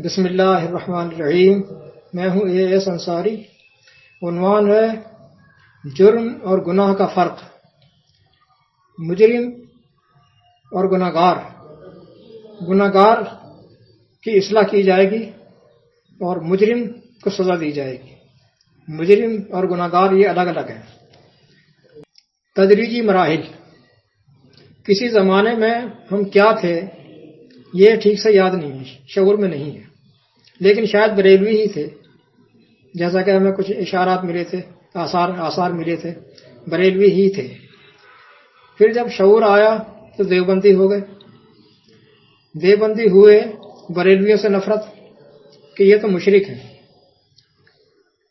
بسم اللہ الرحمن الرحیم۔ میں ہوں اے ایس انصاری۔ عنوان ہے جرم اور گناہ کا فرق۔ مجرم اور گناہگار۔ گناہگار کی اصلاح کی جائے گی اور مجرم کو سزا دی جائے گی۔ مجرم اور گناہگار یہ الگ الگ ہیں۔ تدریجی مراحل۔ کسی زمانے میں ہم کیا تھے یہ ٹھیک سے یاد نہیں ہے، شعور میں نہیں ہے، لیکن شاید بریلوی ہی تھے، جیسا کہ ہمیں کچھ اشارات ملے تھے، آثار ملے تھے، بریلوی ہی تھے۔ پھر جب شعور آیا تو دیوبندی ہو گئے، دیوبندی ہوئے، بریلویوں سے نفرت کہ یہ تو مشرک ہیں۔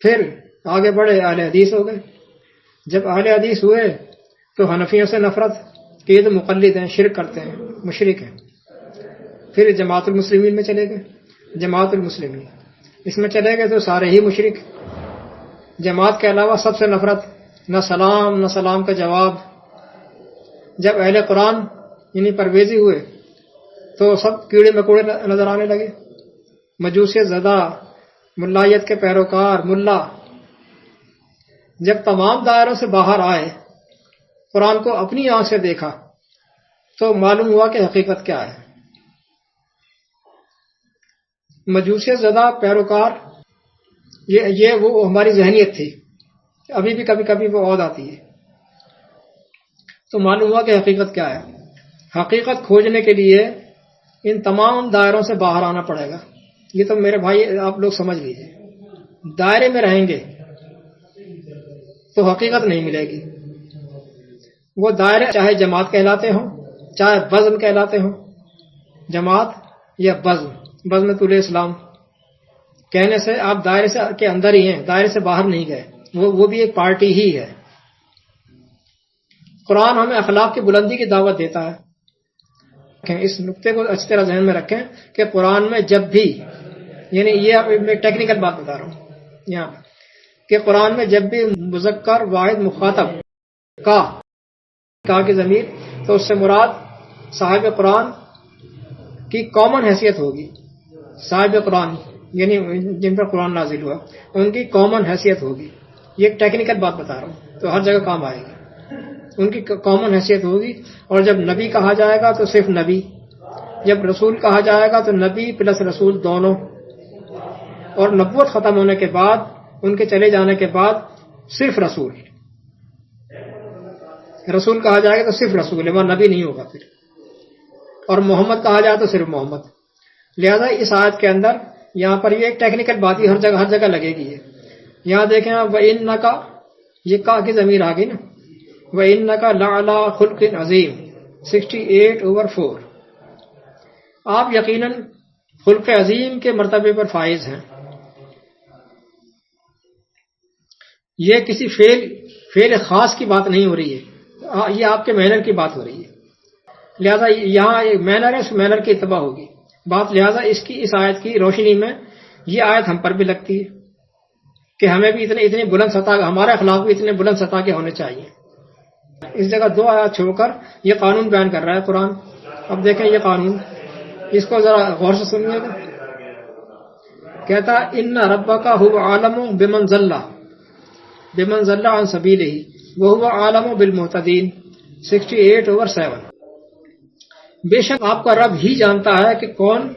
پھر آگے بڑھے، اہل حدیث ہو گئے۔ جب اہل حدیث ہوئے تو حنفیوں سے نفرت کہ یہ تو مقلد ہیں، شرک کرتے ہیں، مشرک ہیں۔ پھر جماعت المسلمین میں چلے گئے، جماعت المسلمین اس میں چلے گئے تو سارے ہی مشرک۔ جماعت کے علاوہ سب سے نفرت، نہ سلام نہ سلام کا جواب۔ جب اہل قرآن یعنی پرویزی ہوئے تو سب کیڑے مکوڑے نظر آنے لگے۔ مجوسی زدہ، ملائیت کے پیروکار، ملا جب تمام دائروں سے باہر آئے، قرآن کو اپنی آنکھ سے دیکھا تو معلوم ہوا کہ حقیقت کیا ہے۔ مجوسیت زدہ پیروکار یہ وہ ہماری ذہنیت تھی، ابھی بھی کبھی کبھی وہ عود آتی ہے۔ تو معلوم ہوا کہ حقیقت کیا ہے۔ حقیقت کھوجنے کے لیے ان تمام دائروں سے باہر آنا پڑے گا۔ یہ تو میرے بھائی آپ لوگ سمجھ لیجیے، دائرے میں رہیں گے تو حقیقت نہیں ملے گی۔ وہ دائرے چاہے جماعت کہلاتے ہوں، چاہے بزم کہلاتے ہوں، جماعت یا بزم طول اسلام کہنے سے آپ دائرے سے کے اندر ہی ہیں، دائرے سے باہر نہیں گئے، وہ بھی ایک پارٹی ہی ہے۔ قرآن ہمیں اخلاق کی بلندی کی دعوت دیتا ہے۔ اس نقطے کو اچھی طرح ذہن میں رکھیں کہ قرآن میں جب بھی، یعنی یہ میں ٹیکنیکل بات بتا رہا ہوں یہاں کہ قرآن میں جب بھی مذکر واحد مخاطب کا کی ضمیر، تو اس سے مراد صاحب قرآن کی کامن حیثیت ہوگی۔ صاحب قرآن یعنی جن پر قرآن نازل ہوا ان کی کامن حیثیت ہوگی۔ یہ ایک ٹیکنیکل بات بتا رہا ہوں تو ہر جگہ کام آئے گی۔ ان کی کامن حیثیت ہوگی۔ اور جب نبی کہا جائے گا تو صرف نبی، جب رسول کہا جائے گا تو نبی پلس رسول دونوں، اور نبوت ختم ہونے کے بعد، ان کے چلے جانے کے بعد صرف رسول کہا جائے گا تو صرف رسول ہے، وہاں نبی نہیں ہوگا پھر۔ اور محمد کہا جائے تو صرف محمد۔ لہذا اس آیت کے اندر یہاں پر یہ ایک ٹیکنیکل بات ہی ہر جگہ لگے گی۔ یہاں دیکھیں آپ، وَإِنَّكَ، یہ کا کی ضمیر آ گئی نا، وَإِنَّكَ لَعَلَىٰ خُلْقٍ عَظِيمٍ 68/4۔ آپ یقیناً خلق عظیم کے مرتبے پر فائز ہیں۔ یہ کسی فعل خاص کی بات نہیں ہو رہی ہے، یہ آپ کے مینر کی بات ہو رہی ہے۔ لہذا یہاں ایک مینر ہے، اس مینر کی اتباع ہوگی بات۔ لہذا اس آیت کی روشنی میں یہ آیت ہم پر بھی لگتی ہے کہ ہمیں بھی اتنی بلند سطح، ہمارے اخلاق بھی اتنے بلند سطح کے ہونے چاہیے۔ اس جگہ دو آیات چھوڑ کر یہ قانون بیان کر رہا ہے قرآن۔ اب دیکھیں یہ قانون، اس کو ذرا غور سے سنیے گا۔ کہتا ان ربک هو عالم بمن ضل عن سبیلہ وهو عالم بالمہتدین 68/7۔ بے شک آپ کا رب ہی جانتا ہے کہ کون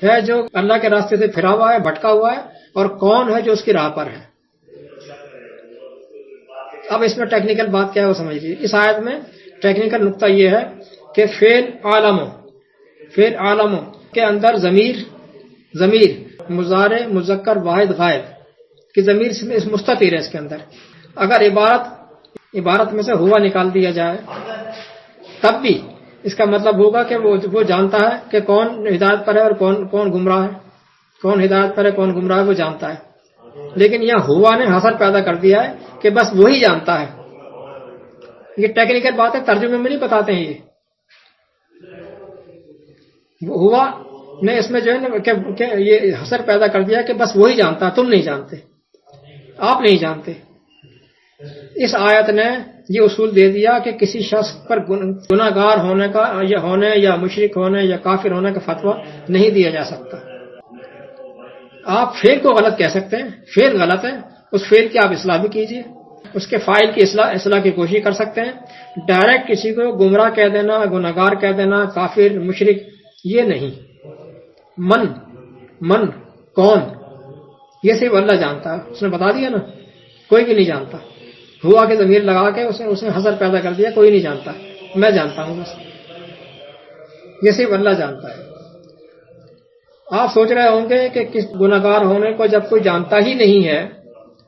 ہے جو اللہ کے راستے سے پھرا ہوا ہے، بھٹکا ہوا ہے، اور کون ہے جو اس کی راہ پر ہے۔ اب اس میں ٹیکنیکل بات کیا ہے وہ سمجھ لیجیے۔ اس آیت میں ٹیکنیکل نقطہ یہ ہے کہ فعل عالم کے اندر ضمیر مضارع مذکر واحد غائب کی ضمیر مستتر ہے۔ اس کے اندر اگر عبارت میں سے ہوا نکال دیا جائے تب بھی اس کا مطلب ہوگا کہ وہ جانتا ہے کہ کون ہدایت پر ہے اور کون گمراہ ہے، کون ہدایت پر ہے کون گمراہ ہے، وہ جانتا ہے۔ لیکن یہاں ہوا نے حاصل پیدا کر دیا ہے کہ بس وہی جانتا ہے۔ یہ ٹیکنیکل بات ہے، ترجمے میں نہیں بتاتے ہیں۔ یہ ہوا نے اس میں جو ہے نا کہ یہ حسر پیدا کر دیا کہ بس وہی جانتا ہے، تم نہیں جانتے، آپ نہیں جانتے۔ اس آیت نے یہ اصول دے دیا کہ کسی شخص پر گناہ گار ہونے یا مشرک ہونے یا کافر ہونے کا فتویٰ نہیں دیا جا سکتا۔ آپ فعل کو غلط کہہ سکتے ہیں، فعل غلط ہے، اس فعل کی آپ اصلاح بھی کیجیے، اس کے فاعل کی اصلاح کی کوشش کر سکتے ہیں۔ ڈائریکٹ کسی کو گمراہ کہہ دینا، گناہگار کہہ دینا، کافر، مشرک، یہ نہیں۔ من کون، یہ صرف اللہ جانتا ہے، اس نے بتا دیا نا، کوئی بھی نہیں جانتا۔ ہوا کے ضمیر لگا کے اس نے حسر پیدا کر دیا، کوئی نہیں جانتا، میں جانتا ہوں بس، یہ صرف اللہ جانتا ہے۔ آپ سوچ رہے ہوں گے کہ کس گناہگار ہونے کو جب کوئی جانتا ہی نہیں ہے،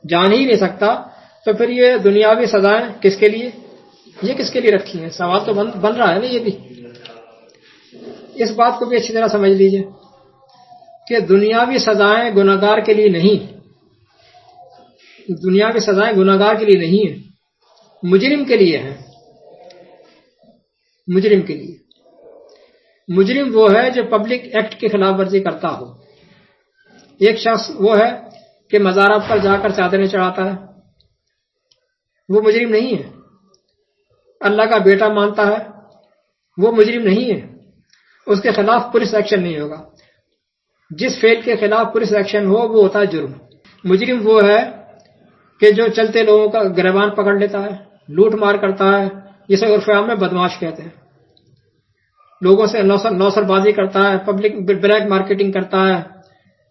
جان ہی نہیں سکتا، تو پھر یہ دنیاوی سزائیں کس کے لیے، یہ کس کے لیے رکھی ہیں؟ سوال تو بن رہا ہے نا یہ بھی۔ اس بات کو بھی اچھی طرح سمجھ لیجئے کہ دنیاوی سزائیں گناہگار کے لیے نہیں، دنیاوی سزائیں گناہگار کے لیے نہیں ہیں، مجرم کے لیے ہیں، مجرم کے لیے۔ مجرم وہ ہے جو پبلک ایکٹ کی خلاف ورزی کرتا ہو۔ ایک شخص وہ ہے کہ مزارات پر جا کر چادریں چڑھاتا ہے، وہ مجرم نہیں ہے۔ اللہ کا بیٹا مانتا ہے، وہ مجرم نہیں ہے، اس کے خلاف پولیس ایکشن نہیں ہوگا۔ جس فعل کے خلاف پولیس ایکشن ہو وہ ہوتا ہے جرم۔ مجرم وہ ہے کہ جو چلتے لوگوں کا گریبان پکڑ لیتا ہے، لوٹ مار کرتا ہے، جسے عرف عام میں بدمعاش کہتے ہیں، لوگوں سے نوسر بازی کرتا ہے، پبلک بلیک مارکیٹنگ کرتا ہے،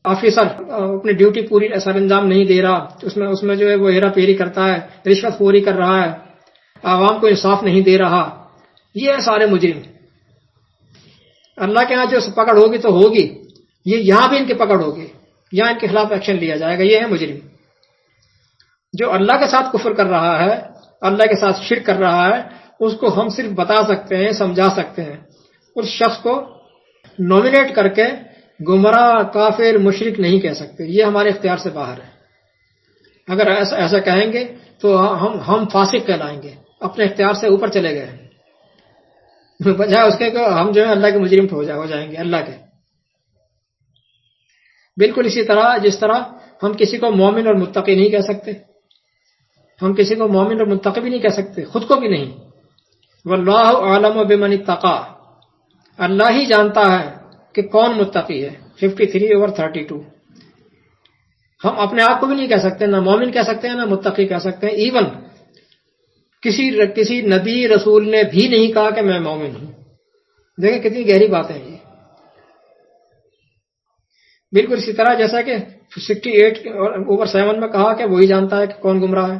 آفیسر اپنی ڈیوٹی پوری سر انجام نہیں دے رہا، اس میں جو ہے وہ ہیرا پھیری کرتا ہے، رشوت خوری کر رہا ہے، عوام کو انصاف نہیں دے رہا، یہ ہے سارے مجرم۔ اللہ کے ہاں جو پکڑ ہوگی تو ہوگی، یہ یہاں بھی ان کی پکڑ ہوگی، یہاں ان کے خلاف ایکشن لیا جائے گا، یہ ہے مجرم۔ جو اللہ کے ساتھ کفر کر رہا ہے، اللہ کے ساتھ شرک کر رہا ہے، اس کو ہم صرف بتا سکتے ہیں، سمجھا سکتے ہیں، اس شخص کو نومینیٹ کر کے گمراہ، کافر، مشرک نہیں کہہ سکتے، یہ ہمارے اختیار سے باہر ہے۔ اگر ایسا کہیں گے تو ہم فاسق کہلائیں گے، اپنے اختیار سے اوپر چلے گئے، بجائے اس کے کہ ہم جو ہے اللہ کے مجرم ہو جائیں گے، اللہ کے۔ بالکل اسی طرح جس طرح ہم کسی کو مومن اور متقی نہیں کہہ سکتے، ہم کسی کو مومن اور متقی بھی نہیں کہہ سکتے، خود کو بھی نہیں۔ واللہ اعلم بمن اتقى، اللہ ہی جانتا ہے کہ کون متقی ہے، 53/32۔ ہم اپنے آپ کو بھی نہیں کہہ سکتے، نہ مومن کہہ سکتے ہیں نہ متقی کہہ سکتے ہیں۔ ایون کسی نبی رسول نے بھی نہیں کہا کہ میں مومن ہوں۔ دیکھیں کتنی گہری بات ہے یہ۔ بالکل اسی طرح جیسا کہ 68/7 میں کہا کہ وہی جانتا ہے کہ کون گمراہ ہے۔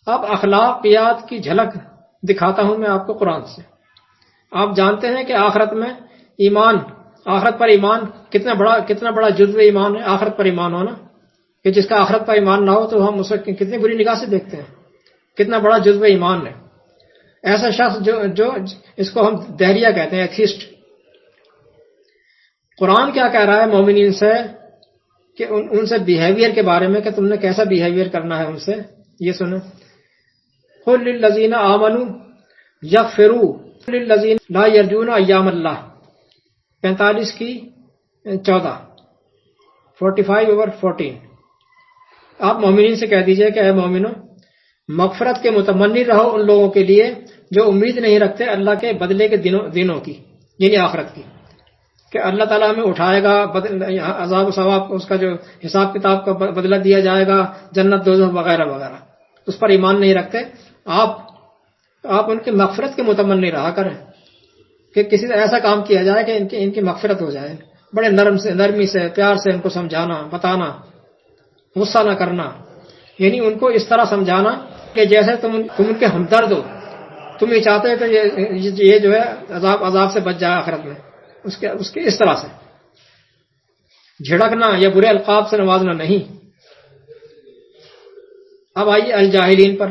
اب اخلاقیات کی جھلک دکھاتا ہوں میں آپ کو قرآن سے۔ آپ جانتے ہیں کہ آخرت میں ایمان، آخرت پر ایمان کتنا بڑا جزو ایمان ہے، آخرت پر ایمان ہونا، کہ جس کا آخرت پر ایمان نہ ہو تو ہم اسے کتنی بری نگاہ سے دیکھتے ہیں، کتنا بڑا جزو ایمان ہے۔ ایسا شخص جو اس کو ہم دہریہ کہتے ہیں، ایتھیسٹ، قرآن کیا کہہ رہا ہے مومنین سے کہ ان سے بیہیویئر کے بارے میں، کہ تم نے کیسا بیہیویئر کرنا ہے ان سے، یہ سنیں۔ قل للذین آمنوا یغفروا للذین لا یرجون ایام اللہ، 45/14، 45/14۔ آپ مومنین سے کہہ دیجئے کہ اے مومنو، مغفرت کے متمنی رہو ان لوگوں کے لیے جو امید نہیں رکھتے اللہ کے بدلے کے دنوں کی، یعنی آخرت کی، کہ اللہ تعالیٰ ہمیں اٹھائے گا، عذاب و ثواب اس کا جو حساب کتاب کا بدلہ دیا جائے گا، جنت دوزخ وغیرہ وغیرہ، اس پر ایمان نہیں رکھتے۔ آپ ان کی مغفرت کے متمنی رہا کریں، کہ کسی سے ایسا کام کیا جائے کہ ان کی مغفرت ہو جائے، بڑے نرمی سے، پیار سے ان کو سمجھانا، بتانا، غصہ نہ کرنا، یعنی ان کو اس طرح سمجھانا کہ جیسے تم ان کے ہمدرد ہو، تم یہ چاہتے ہیں کہ یہ جو ہے عذاب سے بچ جائے آخرت میں، اس کے اس طرح سے جھڑکنا یا برے القاب سے نوازنا نہیں۔ اب آئیے الجاہلین پر۔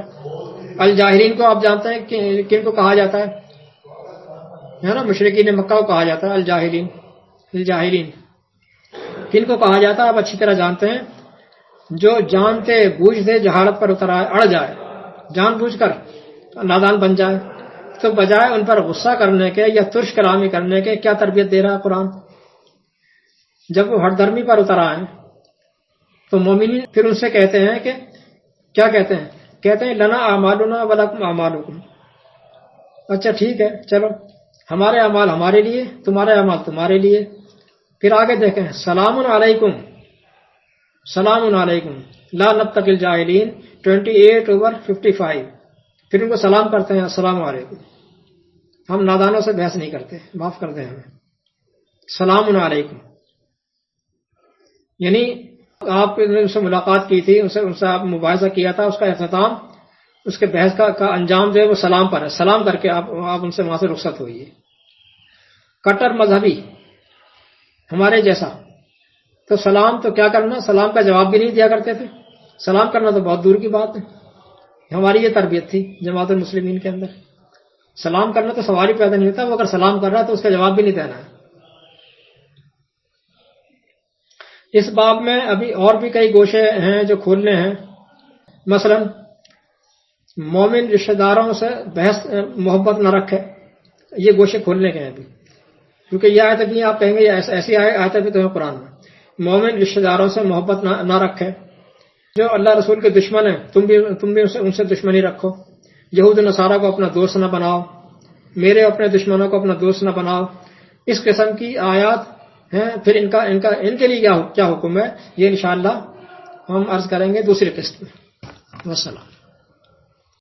الجاہلین کو آپ جانتے ہیں کہ کن کو کہا جاتا ہے نا؟ مشرکین مکہ کو کہا جاتا ہے الجاہلین۔ کن کو کہا جاتا ہے آپ اچھی طرح جانتے ہیں، جو جانتے بوجھتے جہالت پر اتر آئے، اڑ جائے، جان بوجھ کر نادان بن جائے، تو بجائے ان پر غصہ کرنے کے یا ترش کلامی کرنے کے کیا تربیت دے رہا ہے قرآن؟ جب وہ ہٹ درمی پر اتر آئے تو مومنین پھر ان سے کہتے ہیں کہ کیا کہتے ہیں لنا اعمالنا ولکم اعمالکم، اچھا ٹھیک ہے، چلو ہمارے اعمال ہمارے لیے، تمہارے اعمال تمہارے لیے۔ پھر آگے دیکھیں سلام علیکم، سلام علیکم لا نبتغی الجاہلین 28/55، پھر ان کو سلام کرتے ہیں السلام علیکم. ہم نادانوں سے بحث نہیں کرتے، معاف کر دیں ہمیں. سلام علیکم یعنی آپ نے ان سے ملاقات کی تھی، ان سے آپ مباحثہ کیا تھا، اس کا اختتام، اس کے بحث کا انجام جو ہے وہ سلام پر ہے. سلام کر کے آپ ان سے وہاں سے رخصت ہوئیے. کٹر مذہبی ہمارے جیسا تو سلام تو کیا کرنا، سلام کا جواب بھی نہیں دیا کرتے تھے. سلام کرنا تو بہت دور کی بات ہے. ہماری یہ تربیت تھی جماعت المسلمین کے اندر. سلام کرنا تو سوال ہی پیدا نہیں ہوتا، وہ اگر سلام کر رہا ہے تو اس کا جواب بھی نہیں دینا ہے. اس باب میں ابھی اور بھی کئی گوشے ہیں جو کھولنے ہیں. مثلا مومن رشتہ داروں سے بحث محبت نہ رکھے، یہ گوشے کھولنے کے ہیں ابھی، کیونکہ یہ آیت بھی آپ کہیں گے ایسی آیت بھی تو ہے قرآن میں. مومن رشتہ داروں سے محبت نہ رکھے، جو اللہ رسول کے دشمن ہیں تم بھی ان سے دشمنی رکھو. یہود نصارہ کو اپنا دوست نہ بناؤ، میرے اپنے دشمنوں کو اپنا دوست نہ بناؤ. اس قسم کی آیات ہیں. پھر ان کے لیے کیا حکم ہے، یہ انشاءاللہ ہم عرض کریں گے دوسری قسط میں. والسلام.